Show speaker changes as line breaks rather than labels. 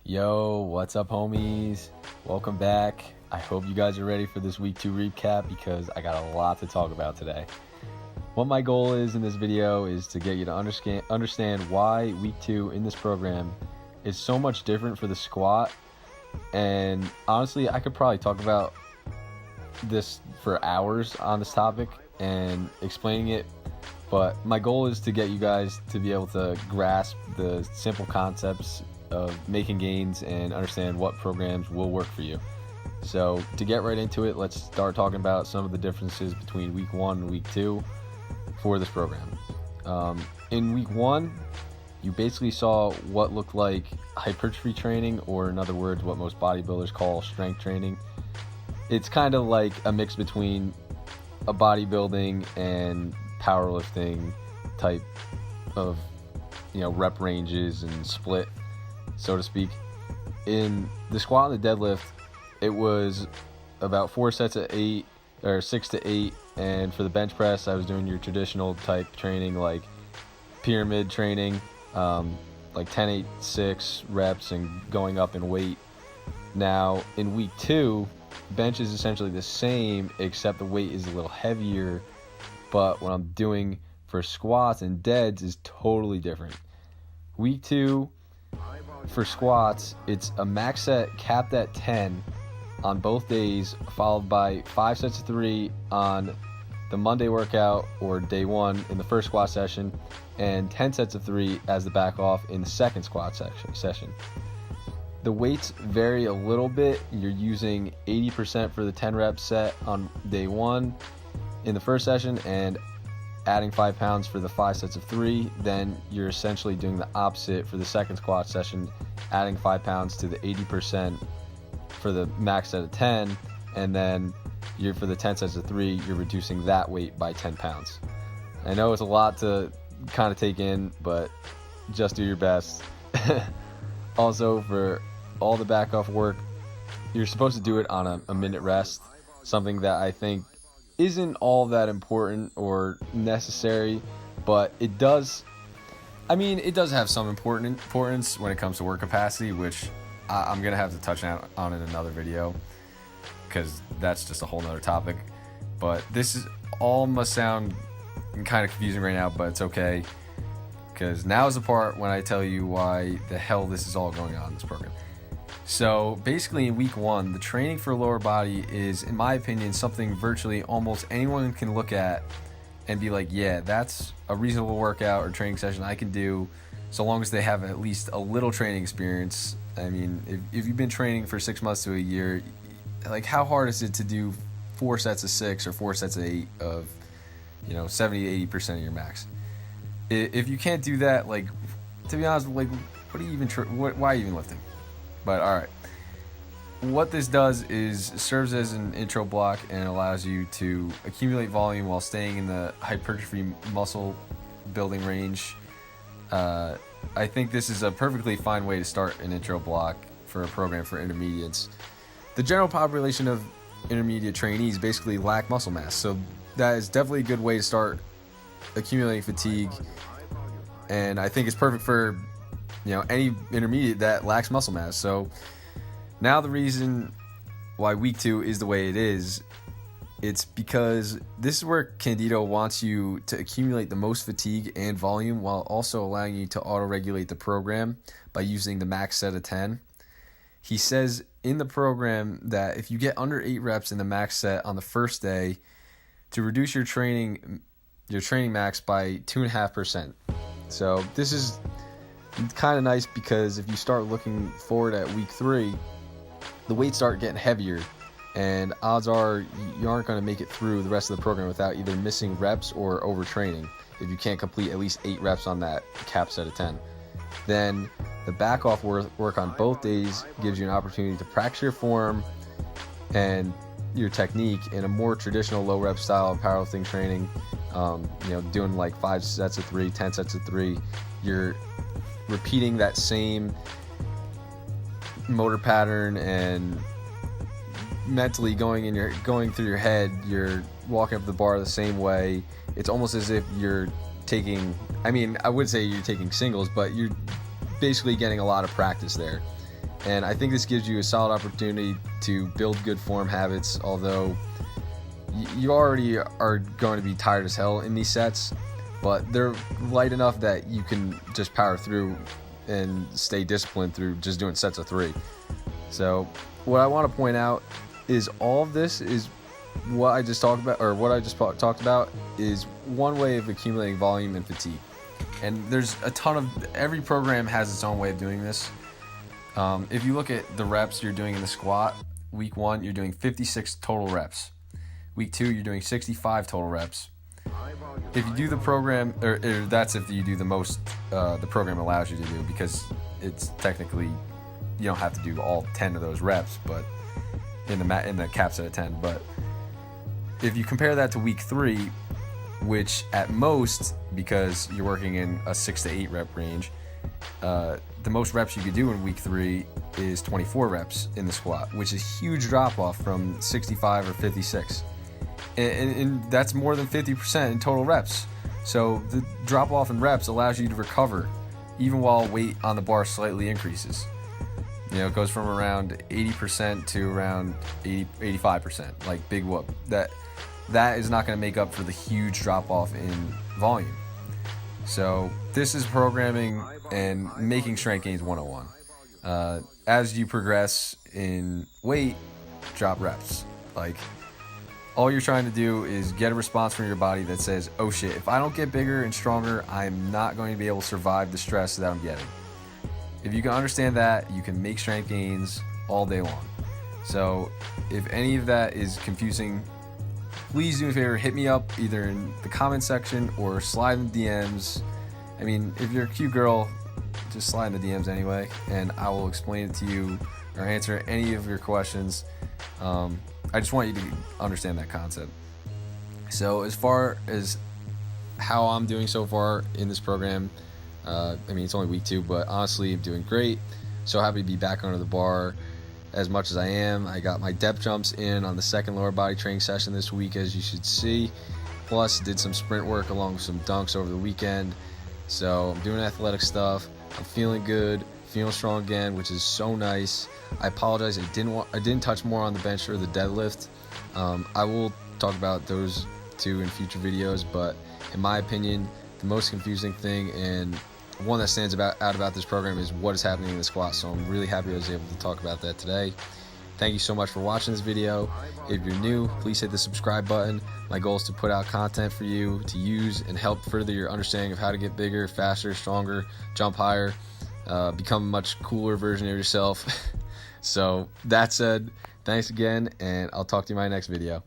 Yo, what's up, homies? Welcome back. I hope you guys are ready for this week 2 recap because I got a lot to talk about today. What my goal is in this video is to get you to understand why week 2 in this program is so much different for the squat. And honestly, I could probably talk about this for hours on this topic and explaining it, but my goal is to get you guys to be able to grasp the simple concepts of making gains and understand what programs will work for you. So to get right into it, let's start talking about some of the differences between week 1 and week 2 for this program. In week 1, you basically saw what looked like hypertrophy training, or in other words, what most bodybuilders call strength training. It's kind of like a mix between a bodybuilding and powerlifting type of, rep ranges and split, so to speak. In the squat and the deadlift, it was about 4 sets of 8 or 6 to 8, and for the bench press, I was doing your traditional type training like pyramid training, like 10, 8, 6 reps and going up in weight. Now in week 2, bench is essentially the same except the weight is a little heavier, but what I'm doing for squats and deads is totally different. Week 2 for squats, it's a max set capped at 10 on both days, followed by 5 sets of 3 on the Monday workout or day 1 in the first squat session, and 10 sets of 3 as the back off in the second squat session. The weights vary a little bit. You're using 80% for the 10 rep set on day 1 in the first session and adding 5 pounds for the 5 sets of 3. Then you're essentially doing the opposite for the second squat session, adding 5 pounds to the 80% for the max set of 10, and then for the 10 sets of 3, you're reducing that weight by 10 pounds. I know it's a lot to kind of take in, but just do your best. Also, for all the back off work, you're supposed to do it on a minute rest, something that I think isn't all that important or necessary, but it does have some importance when it comes to work capacity, which I'm going to have to touch on in another video because that's just a whole nother topic. But this is all must sound kind of confusing right now, but it's okay, because now is the part when I tell you why the hell this is all going on in this program. So basically in week 1, the training for lower body is, in my opinion, something virtually almost anyone can look at and be like, yeah, that's a reasonable workout or training session I can do, so long as they have at least a little training experience. I mean, if you've been training for 6 months to a year, like, how hard is it to do 4 sets of 6 or 4 sets of 8 of 70 to 80% of your max? If you can't do that, like, to be honest, like, what are you even why are you even lifting? But all right, what this does is serves as an intro block and allows you to accumulate volume while staying in the hypertrophy muscle building range. I think this is a perfectly fine way to start an intro block for a program for intermediates. The general population of intermediate trainees basically lack muscle mass, so that is definitely a good way to start accumulating fatigue, and I think it's perfect for any intermediate that lacks muscle mass. So now the reason why week 2 is the way it is, it's because this is where Candito wants you to accumulate the most fatigue and volume while also allowing you to auto-regulate the program by using the max set of 10. He says in the program that if you get under 8 reps in the max set on the first day, to reduce your training max by 2.5%. So this is kind of nice, because if you start looking forward at week 3, the weights start getting heavier, and odds are you aren't going to make it through the rest of the program without either missing reps or overtraining if you can't complete at least 8 reps on that cap set of 10. Then the back off work on both days gives you an opportunity to practice your form and your technique in a more traditional low rep style of powerlifting training. Doing like 5 sets of 3, 10 sets of 3. You're repeating that same motor pattern and mentally going through your head. You're walking up the bar the same way. It's almost as if you're taking, I would say you're taking singles, but you're basically getting a lot of practice there. And I think this gives you a solid opportunity to build good form habits, although you already are going to be tired as hell in these sets, but they're light enough that you can just power through and stay disciplined through just doing sets of 3. So what I want to point out is all of this is what I just talked about, or what I just talked about is one way of accumulating volume and fatigue. And there's a ton of, every program has its own way of doing this. If you look at the reps you're doing in the squat, week 1, you're doing 56 total reps. Week 2, you're doing 65 total reps. If you do the program, or that's if you do the most the program allows you to do, because it's technically, you don't have to do all 10 of those reps, but in the cap set of 10. But if you compare that to week 3, which at most, because you're working in a 6 to 8 rep range, the most reps you could do in week 3 is 24 reps in the squat, which is huge drop off from 65 or 56. And that's more than 50% in total reps. So the drop off in reps allows you to recover even while weight on the bar slightly increases. You know, it goes from around 80% to around 85%, like big whoop. That is not going to make up for the huge drop off in volume. So this is programming and making strength gains 101. As you progress in weight, drop reps. Like, all you're trying to do is get a response from your body that says, oh shit, if I don't get bigger and stronger, I'm not going to be able to survive the stress that I'm getting. If you can understand that, you can make strength gains all day long. So if any of that is confusing, please do me a favor, hit me up either in the comment section or slide in the DMs. I mean, if you're a cute girl, just slide in the DMs anyway, and I will explain it to you or answer any of your questions. I just want you to understand that concept. So as far as how I'm doing so far in this program, I mean, it's only week 2, but honestly, I'm doing great. So happy to be back under the bar as much as I am. I got my depth jumps in on the second lower body training session this week, as you should see. Plus, did some sprint work along with some dunks over the weekend. So I'm doing athletic stuff. I'm feeling good, feeling strong again, which is so nice. I apologize, I didn't touch more on the bench or the deadlift. I will talk about those 2 in future videos, but in my opinion, the most confusing thing and one that stands out about this program is what is happening in the squat. So I'm really happy I was able to talk about that today. Thank you so much for watching this video. If you're new, please hit the subscribe button. My goal is to put out content for you to use and help further your understanding of how to get bigger, faster, stronger, jump higher, become a much cooler version of yourself. So that said, thanks again, and I'll talk to you in my next video.